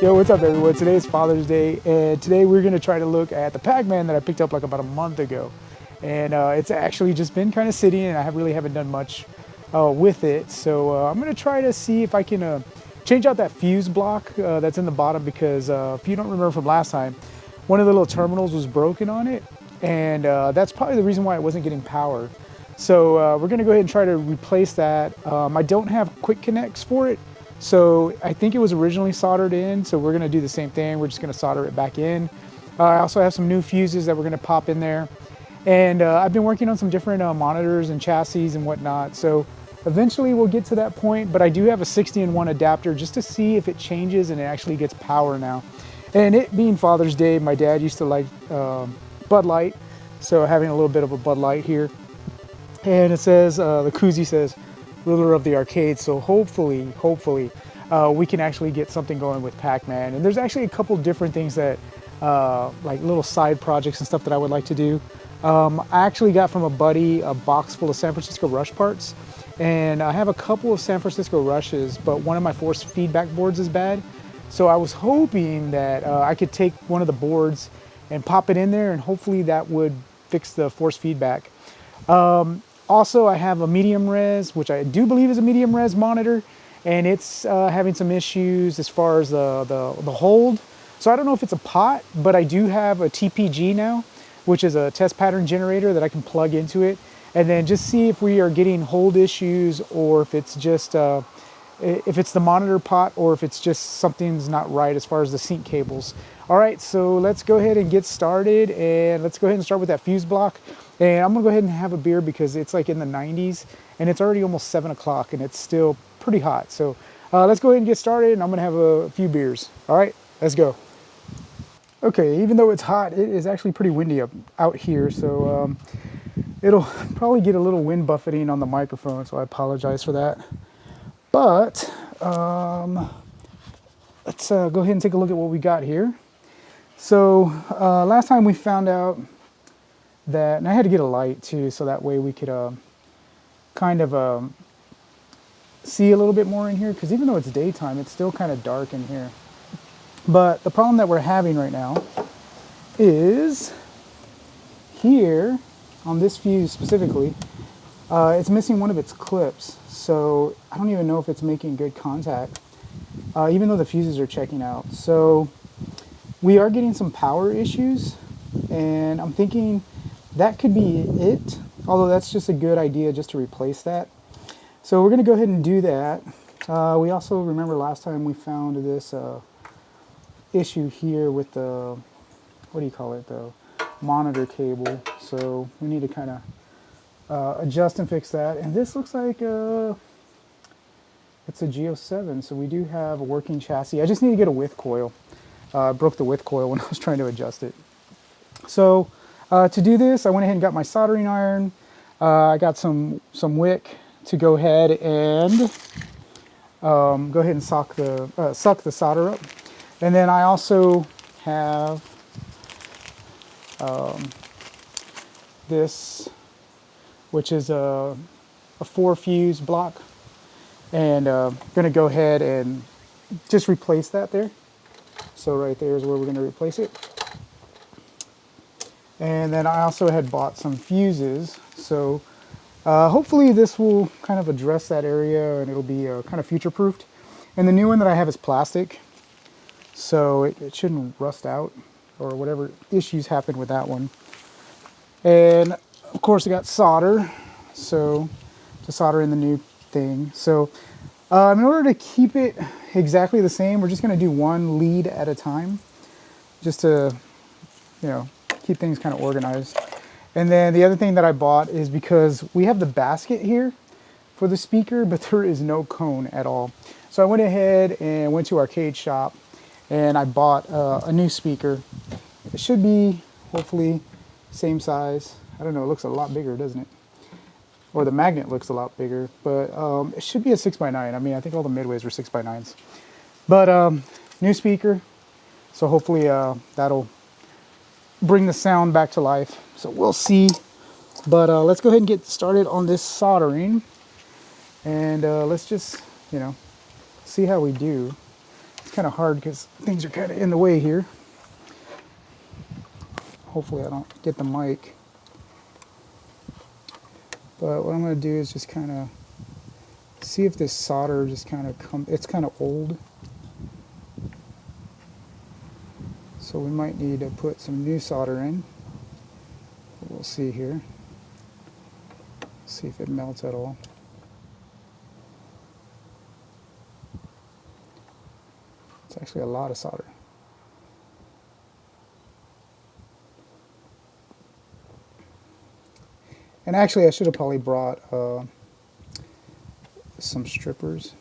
Yo, what's up everyone? Today is Father's Day, and today we're gonna try to look at the Pac-Man that I picked up like about a month ago. And it's actually just been kind of sitting, and I really haven't done much with it. So I'm gonna try to see if I can change out that fuse block that's in the bottom, because if you don't remember from last time, one of the little terminals was broken on it, and that's probably the reason why it wasn't getting power. So we're gonna go ahead and try to replace that. I don't have quick connects for it, so I think it was originally soldered in, so we're gonna do the same thing. We're just gonna solder it back in. I also have some new fuses that we're gonna pop in there. And I've been working on some different monitors and chassis and whatnot. So eventually we'll get to that point, but I do have a 60-in-1 adapter just to see if it changes and it actually gets power now. And it being Father's Day, my dad used to like Bud Light. So having a little bit of a Bud Light here. And it says, the koozie says, ruler of the arcade. So hopefully, we can actually get something going with Pac-Man. And there's actually a couple different things that, like little side projects and stuff that I would like to do. I actually got from a buddy a box full of San Francisco Rush parts. And I have a couple of San Francisco Rushes, but one of my force feedback boards is bad. So I was hoping that I could take one of the boards and pop it in there, and hopefully that would fix the force feedback. Also, I have a medium res, which I do believe is a medium res monitor, and it's having some issues as far as the hold. So I don't know if it's a pot, but I do have a TPG now, which is a test pattern generator that I can plug into it, and then just see if we are getting hold issues, or if it's just if it's the monitor pot, or if it's just something's not right as far as the sync cables. All right, so let's go ahead and get started, and let's go ahead and start with that fuse block. And I'm gonna go ahead and have a beer because it's like in the 90s, and it's already almost 7 o'clock, and it's still pretty hot. So let's go ahead and get started, and I'm gonna have a few beers. All right, let's go. Okay, even though it's hot, it is actually pretty windy out here, so it'll probably get a little wind buffeting on the microphone, so I apologize for that. But let's go ahead and take a look at what we got here. So last time we found out that, and I had to get a light too, so that way we could kind of see a little bit more in here, because even though it's daytime, it's still kind of dark in here. But the problem that we're having right now is here on this fuse specifically, it's missing one of its clips. So I don't even know if it's making good contact, even though the fuses are checking out. So we are getting some power issues, and I'm thinking that could be it, although that's just a good idea just to replace that. So we're gonna go ahead and do that. We also, remember last time we found this issue here with the, what do you call it, the monitor cable. So we need to kind of adjust and fix that. And this looks like it's a G07, so we do have a working chassis. I just need to get a width coil. I broke the width coil when I was trying to adjust it. So to do this, I went ahead and got my soldering iron. I got some wick to go ahead and suck the solder up. And then I also have this, which is a 4 fuse block, and gonna go ahead and just replace that there. So right there is where we're gonna replace it. And then I also had bought some fuses, so hopefully this will kind of address that area, and it'll be kind of future-proofed. And the new one that I have is plastic, so it shouldn't rust out or whatever issues happen with that one. And of course I got solder, so to solder in the new thing. So in order to keep it exactly the same, we're just going to do one lead at a time, just to, you know, keep things kind of organized. And then the other thing that I bought is, because we have the basket here for the speaker, but there is no cone at all. So I went ahead and went to Arcade Shop, and I bought a new speaker. It should be hopefully same size. I don't know, it looks a lot bigger, doesn't it? Or the magnet looks a lot bigger, but it should be a 6x9. I mean, I think all the midways were 6x9s. But new speaker, so hopefully that'll bring the sound back to life. So we'll see. But let's go ahead and get started on this soldering, and let's just, you know, see how we do. It's kind of hard because things are kind of in the way here. Hopefully I don't get the mic. But what I'm going to do is just kind of see if this solder just kind of it's kind of old. So we might need to put some new solder in. We'll see here. See if it melts at all. It's actually a lot of solder. And actually I should have probably brought some strippers.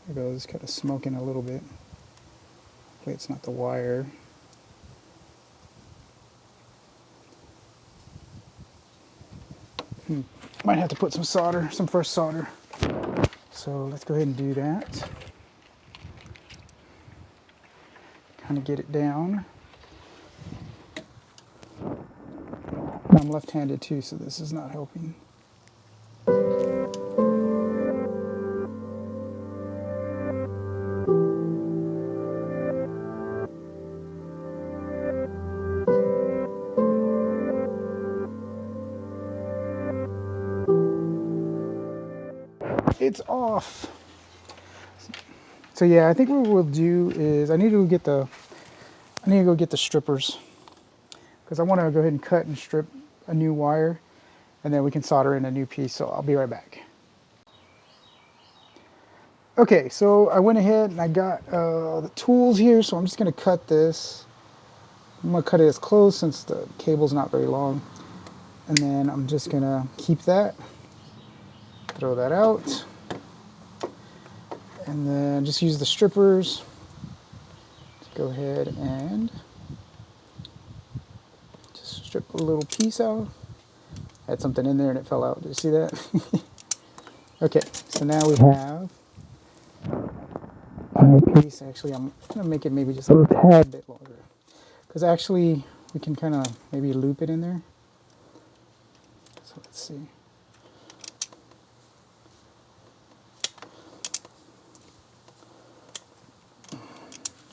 There it goes, kind of smoking a little bit. Hopefully it's not the wire. Might have to put some solder, some fresh solder. So let's go ahead and do that. Kind of get it down. I'm left-handed too, so this is not helping. It's off. So yeah, I think what we'll do is I need to go get the strippers because I want to go ahead and cut and strip a new wire, and then we can solder in a new piece. So I'll be right back. Okay, so I went ahead and I got the tools here, so I'm just going to cut this. I'm going to cut it as close since the cable's not very long, and then I'm just going to keep that, throw that out, and then just use the strippers to go ahead and just strip a little piece out. I had something in there and it fell out. Did you see that? Okay, so now we have a piece. Actually, I'm going to make it maybe just a little tad bit longer, because actually we can kind of maybe loop it in there. So let's see.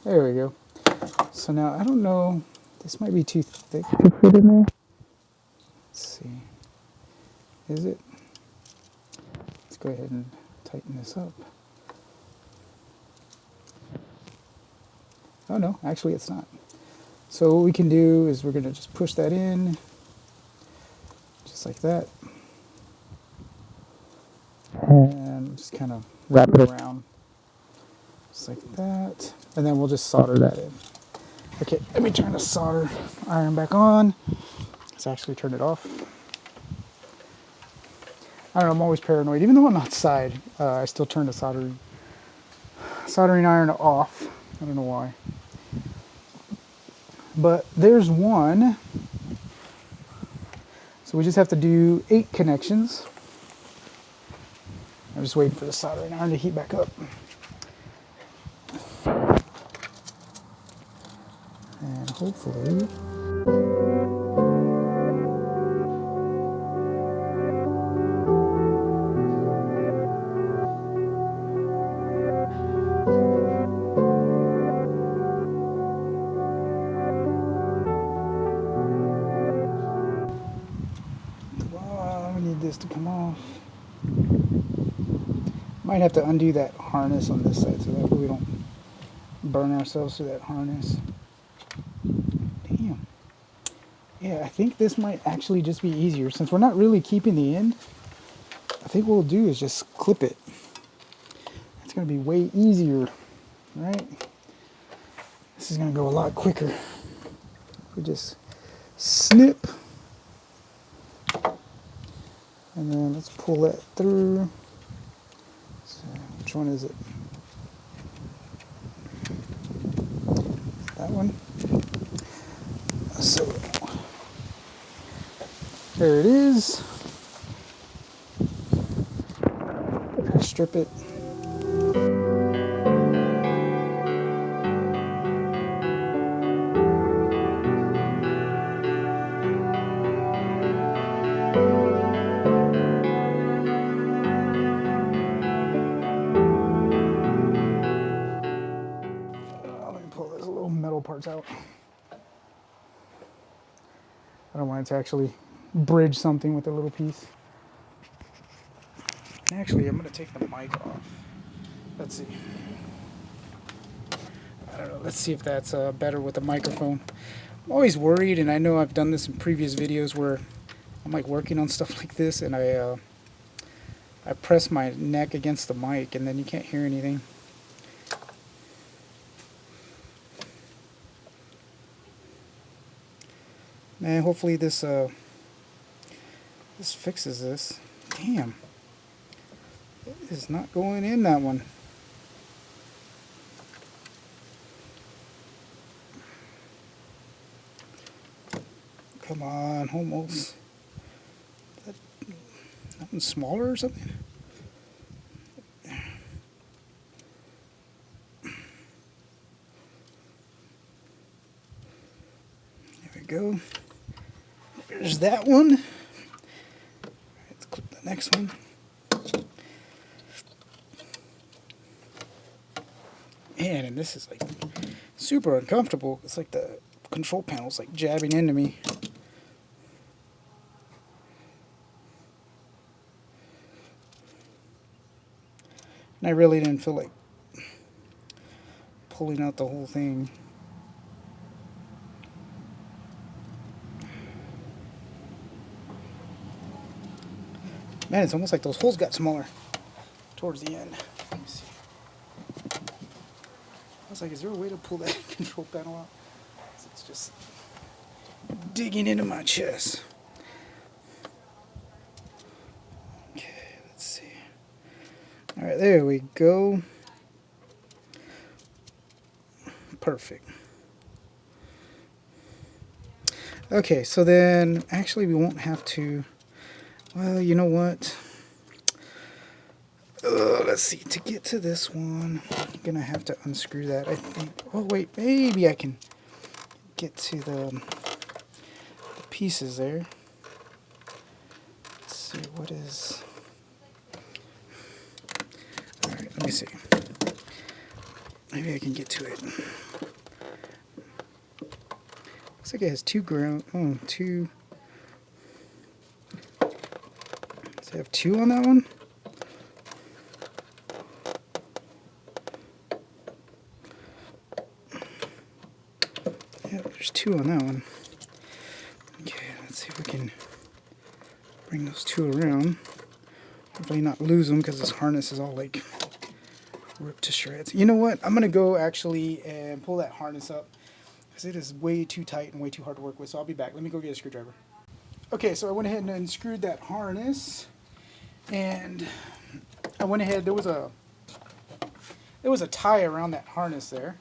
There we go. So now I don't know, this might be too thick to fit in there. Let's see. Is it? Let's go ahead and tighten this up. Oh no, actually it's not. So what we can do is we're going to just push that in, just like that. And just kind of wrap it around, just like that. And then we'll just solder that in. Okay, let me turn the solder iron back on. Let's actually turn it off. I don't know, I'm always paranoid. Even though I'm outside, I still turn the soldering iron off. I don't know why. But there's one. So we just have to do 8 connections. I'm just waiting for the soldering iron to heat back up. And hopefully... we need this to come off. Might have to undo that harness on this side so that we don't burn ourselves through that harness. Damn. Yeah, I think this might actually just be easier. Since we're not really keeping the end, I think what we'll do is just clip it. It's going to be way easier, right? This is going to go a lot quicker. We just snip. And then let's pull that through. So which one is it? That one. So there it is. Strip it. parts out. I don't want it to actually bridge something with a little piece. Actually, I'm going to take the mic off. Let's see. I don't know. Let's see if that's better with the microphone. I'm always worried, and I know I've done this in previous videos where I'm like working on stuff like this, and I press my neck against the mic, and then you can't hear anything. Man, hopefully this fixes this. Damn, it is not going in that one. Come on, almost. That one's smaller or something? There we go. There's that one. Let's click the next one. Man, and this is like super uncomfortable. It's like the control panel's like jabbing into me. And I really didn't feel like pulling out the whole thing. Man, it's almost like those holes got smaller towards the end. Let me see. I was like, is there a way to pull that control panel out? It's just digging into my chest. Okay, let's see. All right, there we go. Perfect. Okay, so then actually we won't have to, well, you know what? Let's see, to get to this one, I'm gonna have to unscrew that, I think. Oh wait, maybe I can get to the pieces there. Let's see, what is... Alright, let me see. Maybe I can get to it. Looks like it has two. Does it have two on that one? Yeah, there's two on that one. Okay, let's see if we can bring those two around. Hopefully not lose them because this harness is all like ripped to shreds. You know what? I'm going to go actually and pull that harness up because it is way too tight and way too hard to work with. So I'll be back. Let me go get a screwdriver. Okay, so I went ahead and unscrewed that harness, and I went ahead, there was a tie around that harness there,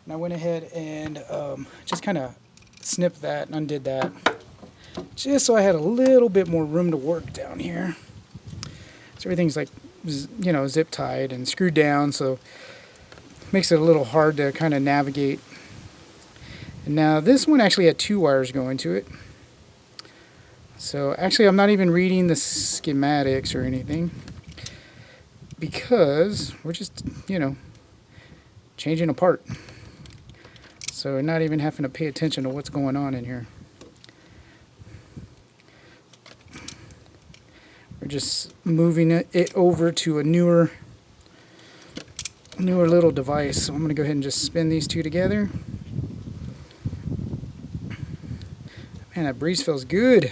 and I went ahead and just kind of snipped that and undid that, just so I had a little bit more room to work down here. So everything's like, you know, zip tied and screwed down, so it makes it a little hard to kind of navigate. And now this one actually had two wires going to it. So actually I'm not even reading the schematics or anything because we're just, you know, changing a part. So we're not even having to pay attention to what's going on in here. We're just moving it over to a newer little device. So I'm going to go ahead and just spin these two together. Man, that breeze feels good.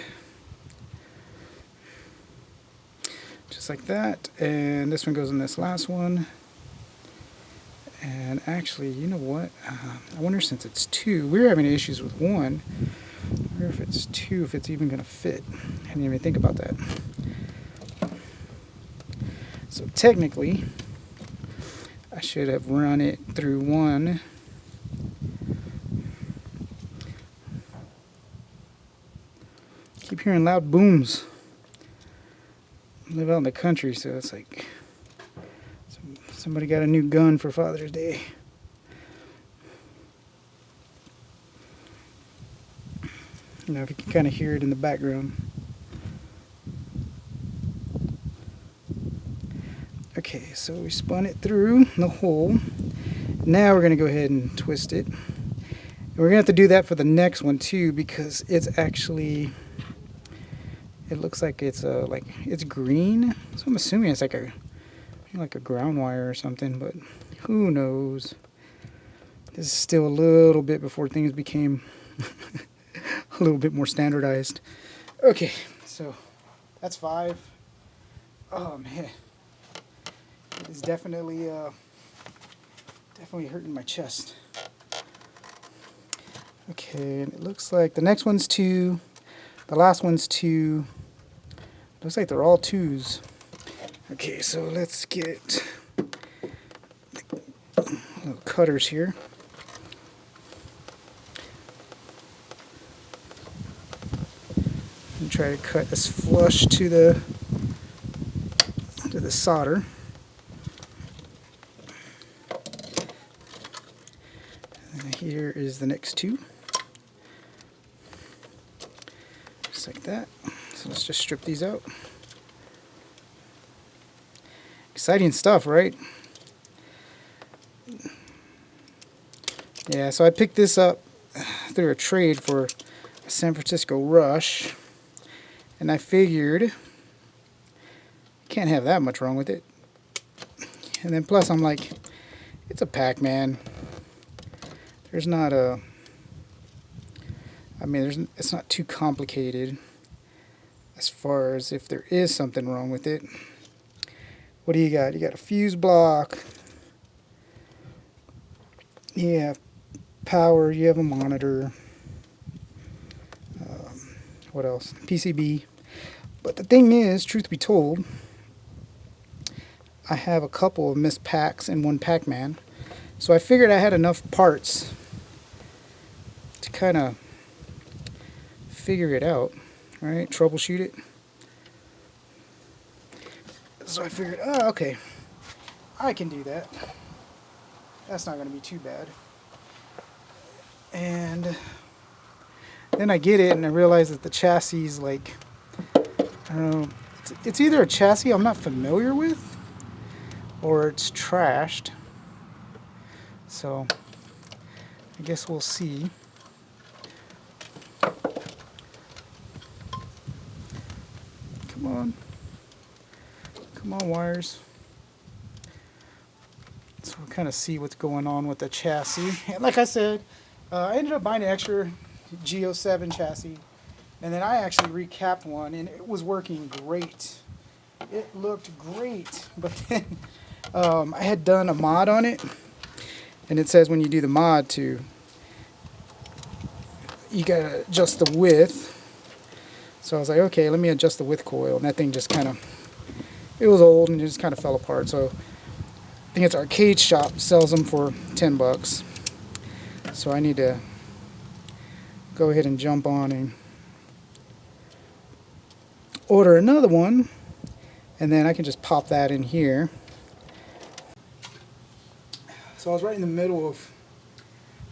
Just like that. And this one goes in this last one. And actually, you know what? I wonder, since it's two, we're having issues with one. I wonder if it's two, if it's even going to fit. I didn't even think about that. So technically, I should have run it through one. Keep hearing loud booms. I live out in the country, so it's like somebody got a new gun for Father's Day. You know, if you can kind of hear it in the background. Okay, so we spun it through the hole. Now we're going to go ahead and twist it. we're gonna have to do that for the next one too, because it's actually, it looks like it's it's green. So I'm assuming it's like a ground wire or something, but who knows? This is still a little bit before things became a little bit more standardized. Okay, so that's 5. Oh man, it is definitely hurting my chest. Okay, and it looks like the next one's 2, the last one's 2. Looks like they're all 2s. Okay, so let's get little cutters here. And try to cut as flush to the solder. And here is the next 2. Just like that. So let's just strip these out. Exciting stuff, right? Yeah, so I picked this up through a trade for a San Francisco Rush, and I figured can't have that much wrong with it. And then plus I'm like, it's a Pac-Man. There's not a, it's not too complicated as far as if there is something wrong with it. What do you got? You got a fuse block. You have power. You have a monitor. What else? PCB. But the thing is, truth be told, I have a couple of missed packs and one Pac-Man. So I figured I had enough parts to kind of figure it out, right? Troubleshoot it. So I figured, oh, okay, I can do that. That's not going to be too bad. And then I get it and I realize that the chassis is like, I don't know, it's either a chassis I'm not familiar with or it's trashed. So I guess we'll see. Come on. Come on, wires. So we'll kind of see what's going on with the chassis. And like I said, I ended up buying an extra G07 chassis. And then I actually recapped one, and it was working great. It looked great. But then I had done a mod on it. And it says when you do the mod you gotta adjust the width. So I was like, okay, let me adjust the width coil. And that thing just kind of, it was old and it just kind of fell apart. So I think it's Arcade Shop sells them for $10. So I need to go ahead and jump on and order another one. And then I can just pop that in here. So I was right in the middle of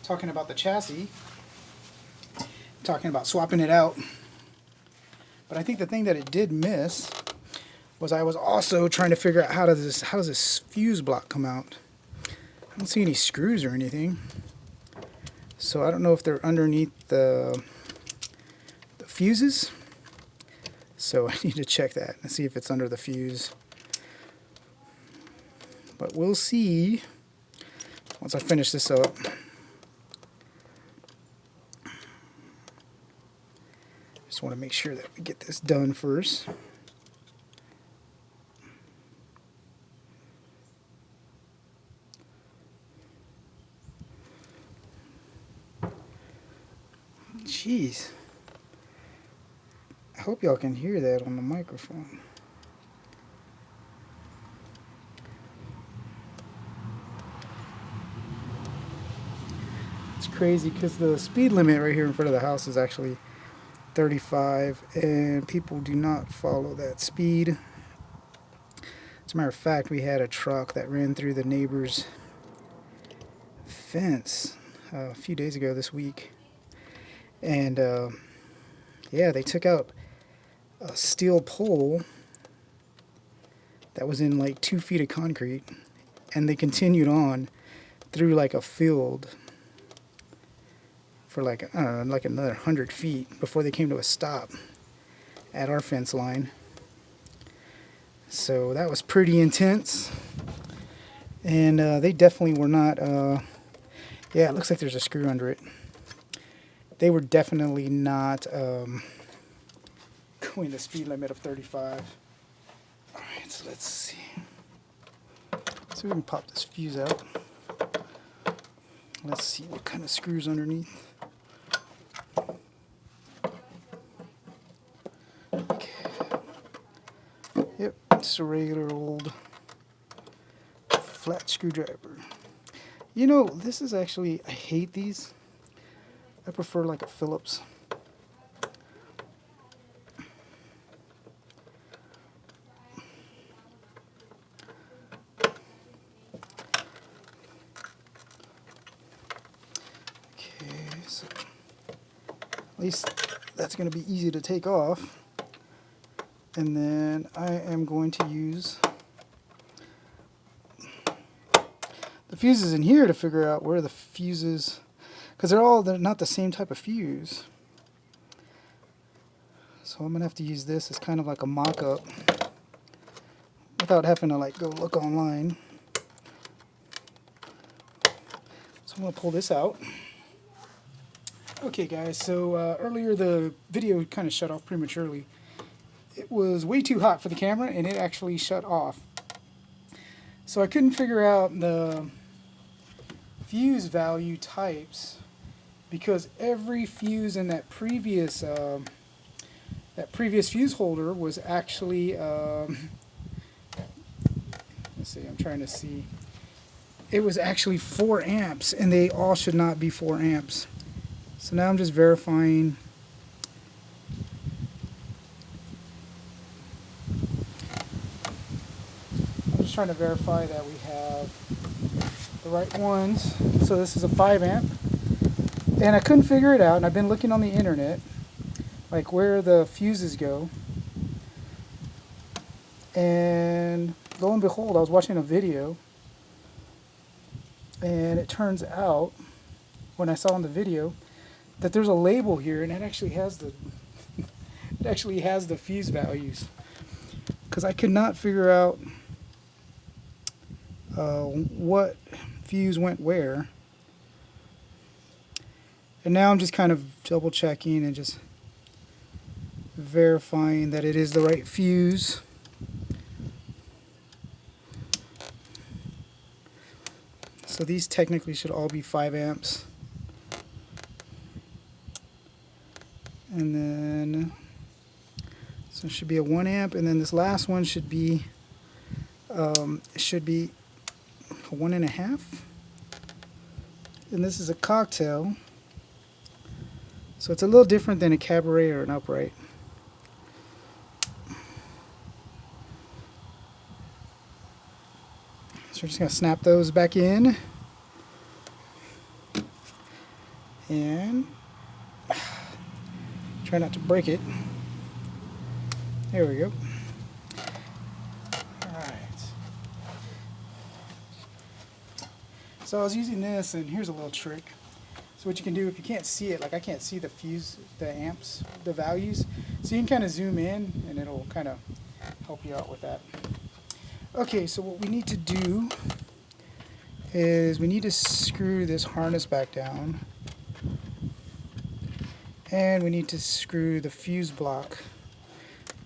talking about the chassis, talking about swapping it out. But I think the thing that it did miss was I was also trying to figure out how does this fuse block come out. I don't see any screws or anything. So I don't know if they're underneath the fuses. So I need to check that and see if it's under the fuse. But we'll see once I finish this up. Just want to make sure that we get this done first. Jeez. I hope y'all can hear that on the microphone. It's crazy because the speed limit right here in front of the house is actually 35, and people do not follow that speed. As a matter of fact, we had a truck that ran through the neighbor's fence a few days ago this week. And yeah, they took out a steel pole that was in like 2 feet of concrete, and they continued on through like a field. for like, I don't know, like another 100 feet before they came to a stop at our fence line. So that was pretty intense. And they definitely were not, yeah, it looks like there's a screw under it. They were definitely not going the speed limit of 35. All right, so let's see. So we can pop this fuse out. Let's see what kind of screws underneath. Okay. Yep, just a regular old flat screwdriver. You know, this is actually, I hate these. I prefer like a Phillips. Okay, so at least that's going to be easy to take off. And then I am going to use the fuses in here to figure out where the fuses, because they're not the same type of fuse. So I'm going to have to use this as kind of like a mock-up without having to like go look online. So I'm going to pull this out. Okay guys, so earlier the video kind of shut off prematurely. It was way too hot for the camera and it actually shut off. So I couldn't figure out the fuse value types because every fuse in that previous fuse holder was actually let's see, I'm trying to see. It was actually 4 amps and they all should not be 4 amps. So now I'm just verifying. I'm just trying to verify that we have the right ones. So this is a 5 amp. And I couldn't figure it out, and I've been looking on the internet, like where the fuses go. And lo and behold, I was watching a video, and it turns out, when I saw in the video, that there's a label here, and it actually has the fuse values. Because I could not figure out what fuse went where. And now I'm just kind of double checking and just verifying that it is the right fuse. So these technically should all be 5 amps. And then, so it should be a 1 amp, and then this last one should be a 1.5. And this is a cocktail. So it's a little different than a cabaret or an upright. So we're just going to snap those back in. And try not to break it. There we go. Alright. So I was using this, and here's a little trick. So what you can do, if you can't see it, like I can't see the fuse, the amps, the values, so you can kind of zoom in and it'll kind of help you out with that. Okay, so what we need to do is we need to screw this harness back down, and we need to screw the fuse block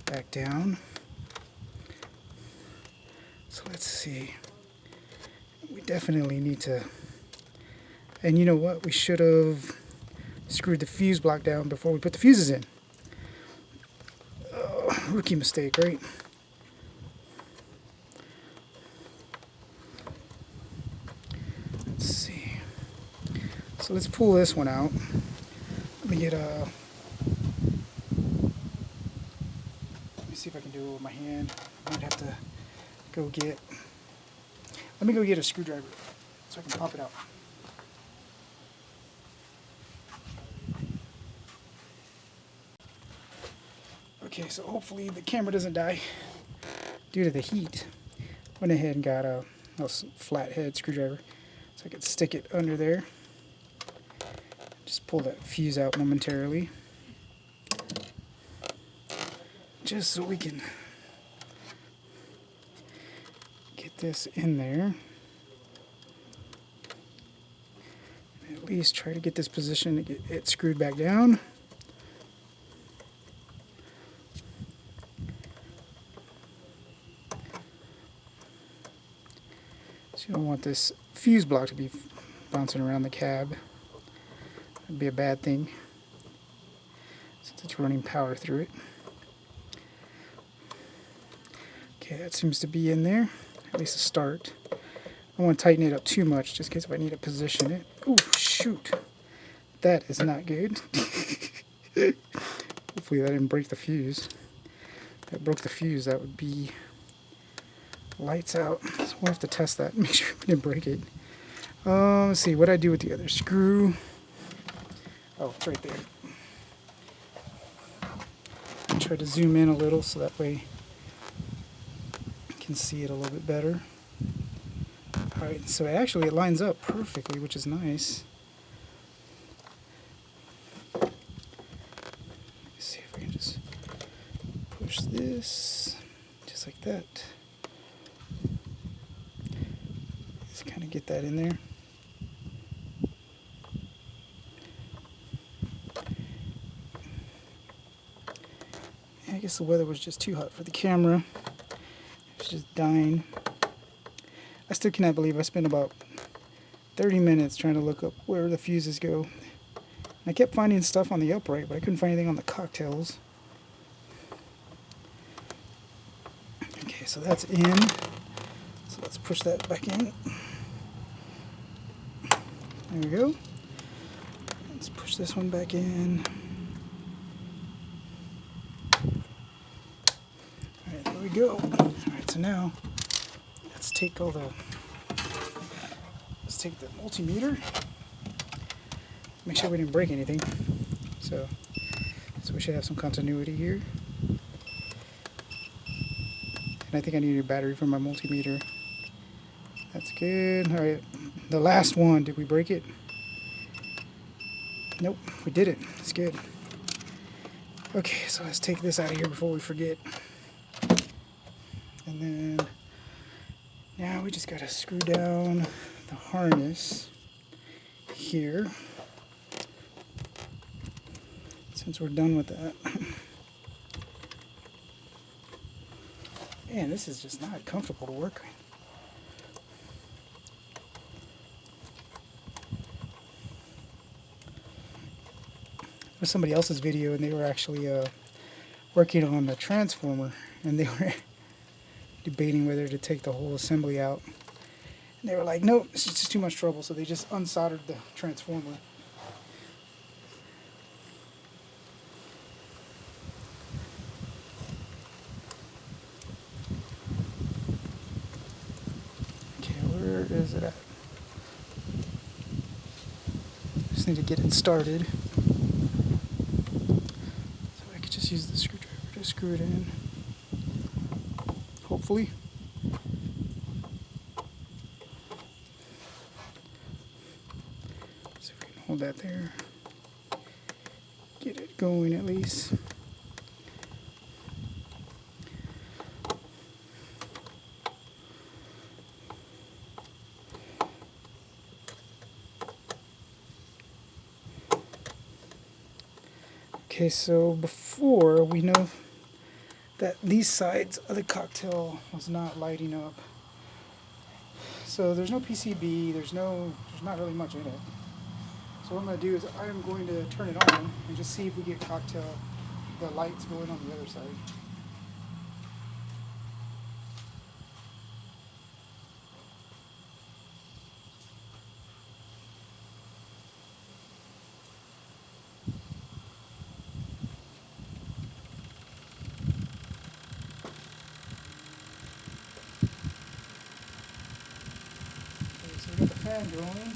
back down. So let's see. We definitely need to. And you know what? We should have screwed the fuse block down before we put the fuses in. Oh, rookie mistake, right? Let's see. So let's pull this one out. Let me get a. Let me see if I can do it with my hand. I might have to go get. Let me go get a screwdriver so I can pop it out. Okay, so hopefully the camera doesn't die due to the heat. Went ahead and got a flathead screwdriver so I could stick it under there. Just pull that fuse out momentarily, just so we can get this in there. At least try to get this position to get it screwed back down. So you don't want this fuse block to be bouncing around the cab. That'd be a bad thing since it's running power through it. Okay, that seems to be in there, at least a start. I don't want to tighten it up too much just in case if I need to position it. Oh, shoot. That is not good. Hopefully that didn't break the fuse. If that broke the fuse, that would be lights out. So we'll have to test that, make sure we didn't break it. Let's see, what did I do with the other screw? Oh, it's right there. Try to zoom in a little so that way you can see it a little bit better. Alright, so actually it lines up perfectly, which is nice. Let's see if I can just push this just like that. Just kind of get that in there. I guess the weather was just too hot for the camera. It's just dying. I still cannot believe I spent about 30 minutes trying to look up where the fuses go. I kept finding stuff on the upright, but I couldn't find anything on the cocktails. Okay, so that's in. So let's push that back in. There we go. Let's push this one back in. Alright, there we go. Alright, so now let's take the multimeter. Make sure we didn't break anything. So we should have some continuity here. And I think I need a battery for my multimeter. That's good. Alright, the last one, did we break it? Nope, we did it. It's good. Okay, so let's take this out of here before we forget. And then now we just gotta screw down the harness here. Since we're done with that. Man, this is just not comfortable to work with. It was somebody else's video and they were actually working on the transformer and they were debating whether to take the whole assembly out. And they were like, nope, it's just too much trouble, so they just unsoldered the transformer. Okay, where is it at? Just need to get it started. So I could just use the screwdriver to screw it in. Hopefully. See if we can hold that there. Get it going at least. Okay, so before we know that these sides of the cocktail was not lighting up. So there's no PCB, there's not really much in it. So what I'm going to do is I'm going to turn it on and just see if we get the lights going on the other side. Okay, so we got the fan going.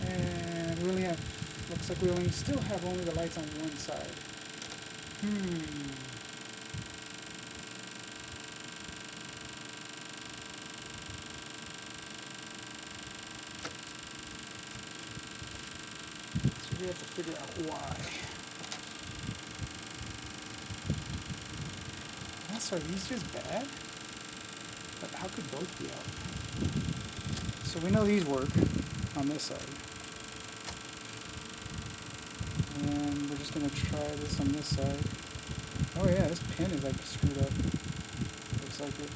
And we only have, looks like we still have only the lights on one side. have to figure out why. Are these just bad? But how could both be out? So we know these work on this side. And we're just going to try this on this side. Oh yeah, this pin is like screwed up. Looks like it.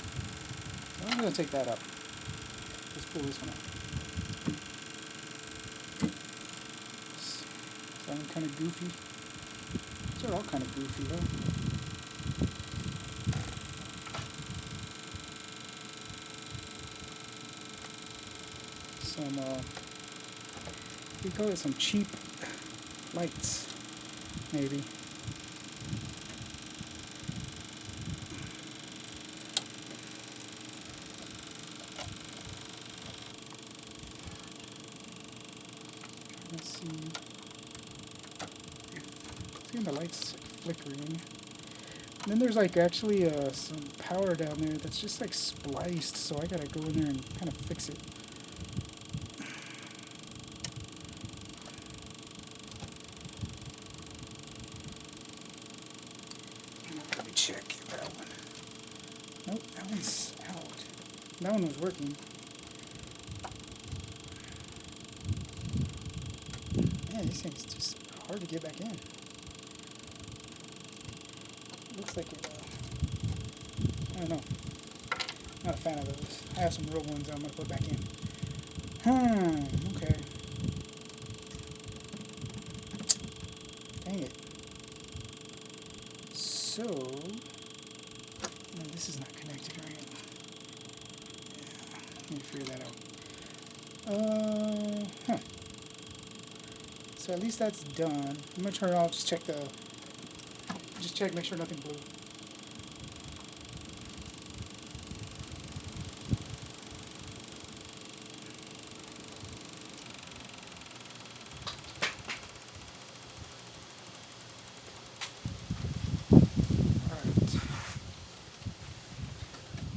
So I'm going to take that out. Let's pull this one out. Sounding kind of goofy. These are all kind of goofy, huh? Some, we call it some cheap lights, maybe. Let's see. See the lights flickering. And then there's like actually some power down there that's just like spliced, so I gotta go in there and kind of fix it. Let me check that one. Nope, that one's out. That one was working. Man, these things just hard to get back in. Looks like it, I don't know. Not a fan of those. I have some real ones that I'm going to put back in. Okay. Dang it. So, no, this is not connected, right? Yeah, let me figure that out. So at least that's done. I'm going to turn it off, just check, make sure nothing blew.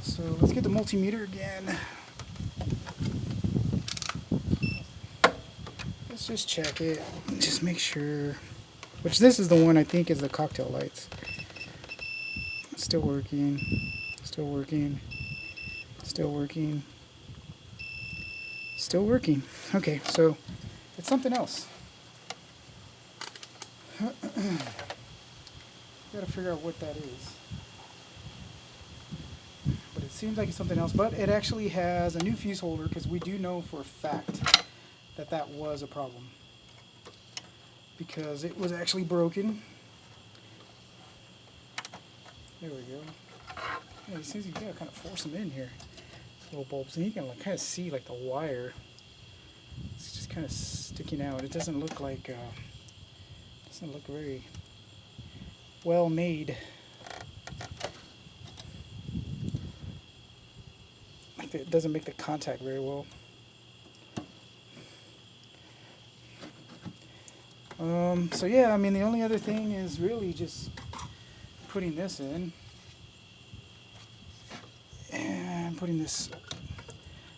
So let's get the multimeter again. Let's just check it. Just make sure. Which this is the one I think is the cocktail lights. Still working. Still working. Still working. Still working. Okay, so it's something else. Gotta figure out what that is. But it seems like it's something else. But it actually has a new fuse holder because we do know for a fact that that was a problem. Because it was actually broken. There we go. Yeah, these things you gotta kind of force them in here. Little bulbs, and you can like kind of see like the wire. It's just kind of sticking out. It doesn't look like doesn't look very well made. Like it doesn't make the contact very well. So yeah, I mean the only other thing is really just putting this in and putting this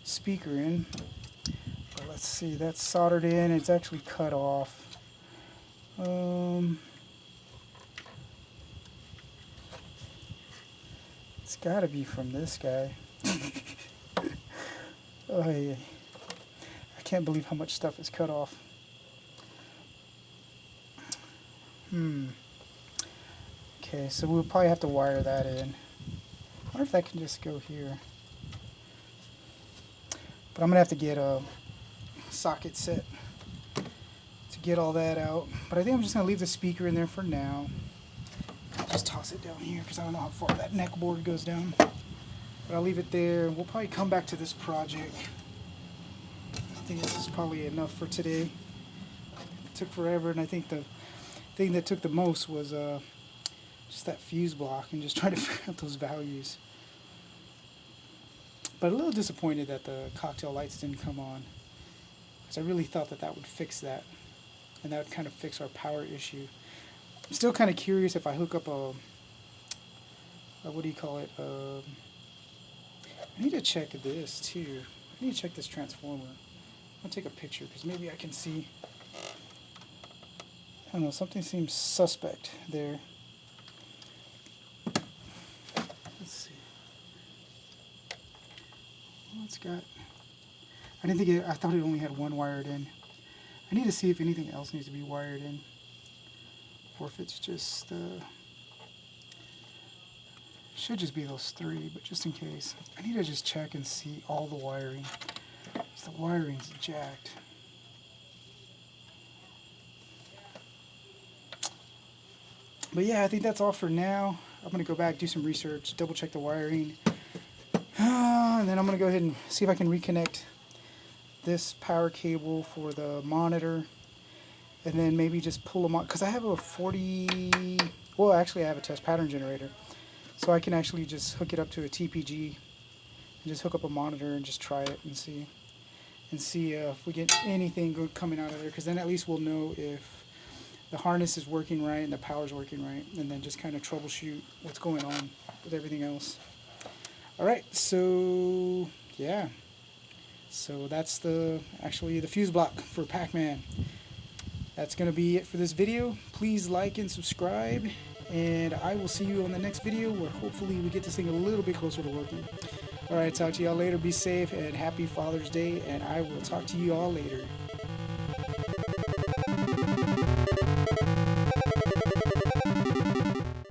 speaker in. But let's see, that's soldered in. It's actually cut off. It's got to be from this guy. Oh, yeah. I can't believe how much stuff is cut off. Okay, so we'll probably have to wire that in. I wonder if that can just go here. But I'm going to have to get a socket set to get all that out. But I think I'm just going to leave the speaker in there for now. Just toss it down here because I don't know how far that neck board goes down. But I'll leave it there. We'll probably come back to this project. I think this is probably enough for today. It took forever, and I think the thing that took the most was just that fuse block and just trying to figure out those values. But a little disappointed that the cocktail lights didn't come on, because I really thought that that would fix that, and that would kind of fix our power issue. I'm still kind of curious if I hook up a what do you call it? I need to check this too. I need to check this transformer. I'll take a picture because maybe I can see. I don't know, something seems suspect there. Let's see. Well, it's got... I didn't think it... I thought it only had one wired in. I need to see if anything else needs to be wired in. Or if it's just... should just be those three, but just in case. I need to just check and see all the wiring. The wiring's jacked. But yeah, I think that's all for now. I'm going to go back, do some research, double check the wiring. And then I'm going to go ahead and see if I can reconnect this power cable for the monitor. And then maybe just pull them on. Because I have a 40... Well, actually I have a test pattern generator. So I can actually just hook it up to a TPG. And just hook up a monitor and just try it and see. And see if we get anything good coming out of there. Because then at least we'll know if the harness is working right and the power's working right, and then just kind of troubleshoot what's going on with everything else. Alright, so yeah. So that's actually the fuse block for Pac-Man. That's going to be it for this video. Please like and subscribe, and I will see you on the next video where hopefully we get this thing a little bit closer to working. Alright, talk to y'all later. Be safe and happy Father's Day, and I will talk to you all later.